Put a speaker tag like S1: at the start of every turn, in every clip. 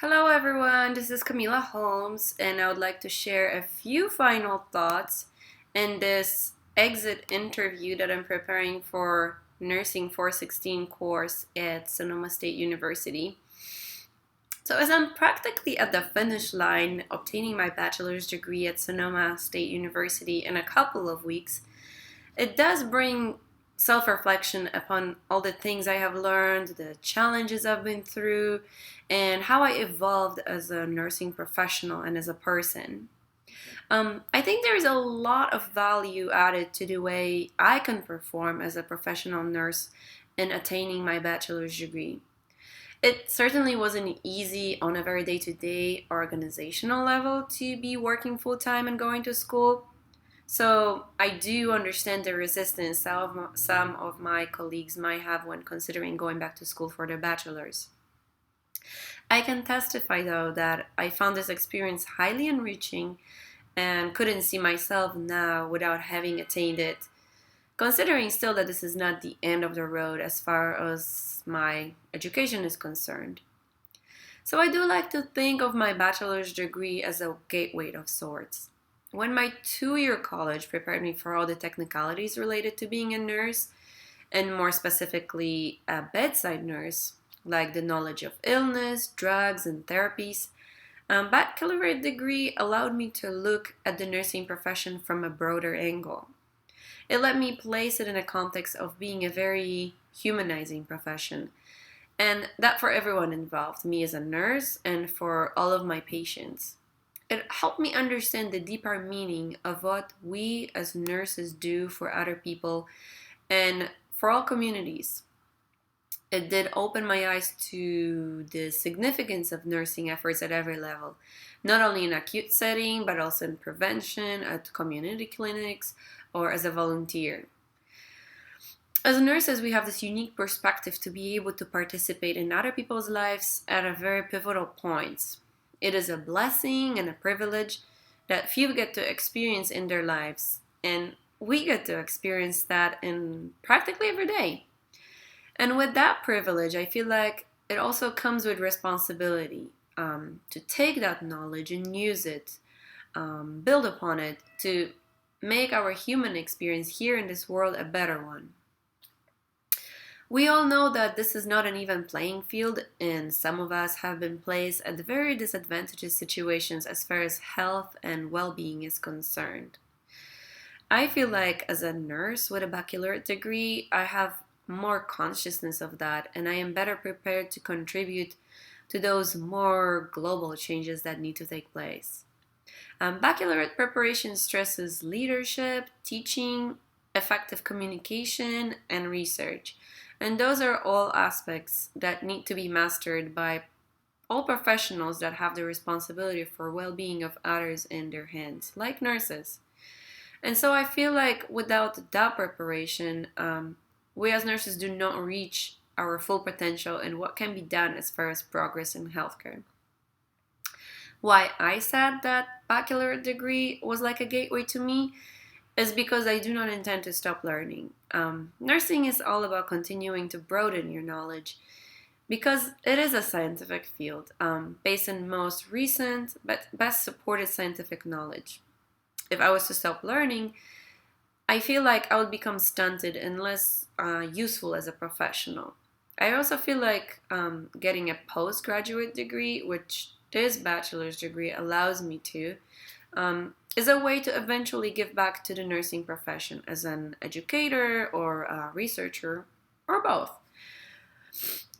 S1: Hello everyone, this is Kamila Holmes, and I would like to share a few final thoughts in this exit interview that I'm preparing for Nursing 416 course at Sonoma State University. So as I'm practically at the finish line obtaining my bachelor's degree at Sonoma State University in a couple of weeks, it does bring self-reflection upon all the things I have learned, the challenges I've been through, and how I evolved as a nursing professional and as a person. I think there's a lot of value added to the way I can perform as a professional nurse in attaining my bachelor's degree. It certainly wasn't easy on a very day-to-day organizational level to be working full-time and going to school. So I do understand the resistance some of my colleagues might have when considering going back to school for their bachelor's. I can testify though that I found this experience highly enriching and couldn't see myself now without having attained it. Considering still that this is not the end of the road as far as my education is concerned. So I do like to think of my bachelor's degree as a gateway of sorts. When my 2-year college prepared me for all the technicalities related to being a nurse, and more specifically a bedside nurse, like the knowledge of illness, drugs, and therapies, baccalaureate degree allowed me to look at the nursing profession from a broader angle. It let me place it in a context of being a very humanizing profession, and that for everyone involved, me as a nurse and for all of my patients. It helped me understand the deeper meaning of what we as nurses do for other people and for all communities. It did open my eyes to the significance of nursing efforts at every level, not only in acute setting, but also in prevention, at community clinics, or as a volunteer. As nurses, we have this unique perspective to be able to participate in other people's lives at a very pivotal points. It is a blessing and a privilege that few get to experience in their lives, and we get to experience that in practically every day. And with that privilege, I feel like it also comes with responsibility to take that knowledge and use it, build upon it to make our human experience here in this world a better one. We all know that this is not an even playing field, and some of us have been placed at very disadvantageous situations as far as health and well being is concerned. I feel like as a nurse with a baccalaureate degree, I have more consciousness of that, and I am better prepared to contribute to those more global changes that need to take place. Baccalaureate preparation stresses leadership, teaching, effective communication, and research. And those are all aspects that need to be mastered by all professionals that have the responsibility for well-being of others in their hands, like nurses. And so I feel like without that preparation, we as nurses do not reach our full potential and what can be done as far as progress in healthcare. Why I said that baccalaureate degree was like a gateway to me is because I do not intend to stop learning. Nursing is all about continuing to broaden your knowledge because it is a scientific field based on most recent but best supported scientific knowledge. If I was to stop learning, I feel like I would become stunted and less useful as a professional. I also feel like getting a postgraduate degree, which this bachelor's degree allows me to, is a way to eventually give back to the nursing profession as an educator or a researcher or both.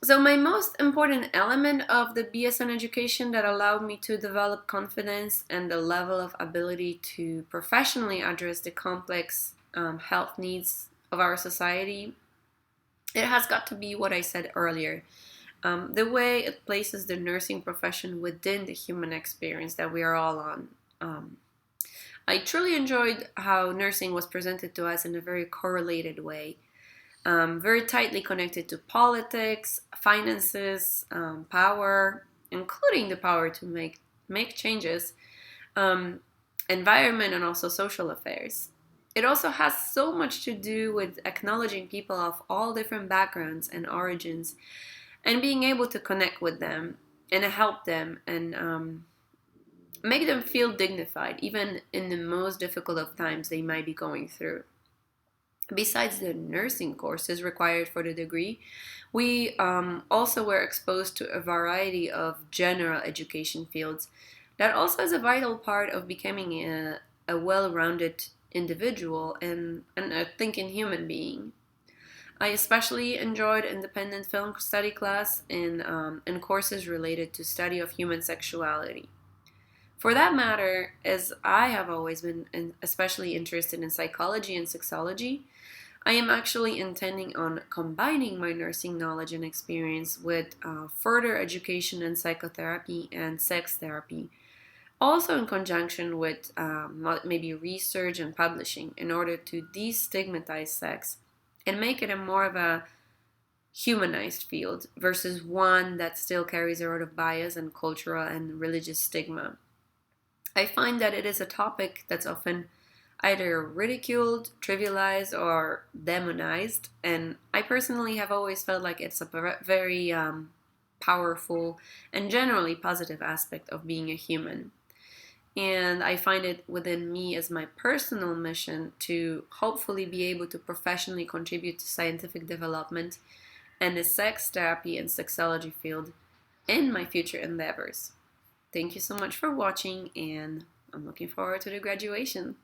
S1: So my most important element of the BSN education that allowed me to develop confidence and the level of ability to professionally address the complex health needs of our society, it has got to be what I said earlier. The way it places the nursing profession within the human experience that we are all on. I truly enjoyed how nursing was presented to us in a very correlated way, very tightly connected to politics, finances, power, including the power to make changes, environment, and also social affairs. It also has so much to do with acknowledging people of all different backgrounds and origins and being able to connect with them and help them and make them feel dignified, even in the most difficult of times they might be going through. Besides the nursing courses required for the degree, we also were exposed to a variety of general education fields that also is a vital part of becoming a well-rounded individual and a thinking human being. I especially enjoyed independent film study class and courses related to study of human sexuality. For that matter, as I have always been especially interested in psychology and sexology, I am actually intending on combining my nursing knowledge and experience with further education in psychotherapy and sex therapy, also in conjunction with maybe research and publishing in order to destigmatize sex and make it a more of a humanized field versus one that still carries a lot of bias and cultural and religious stigma. I find that it is a topic that's often either ridiculed, trivialized, or demonized, and I personally have always felt like it's a very powerful and generally positive aspect of being a human. And I find it within me as my personal mission to hopefully be able to professionally contribute to scientific development and the sex therapy and sexology field in my future endeavors. Thank you so much for watching, and I'm looking forward to the graduation.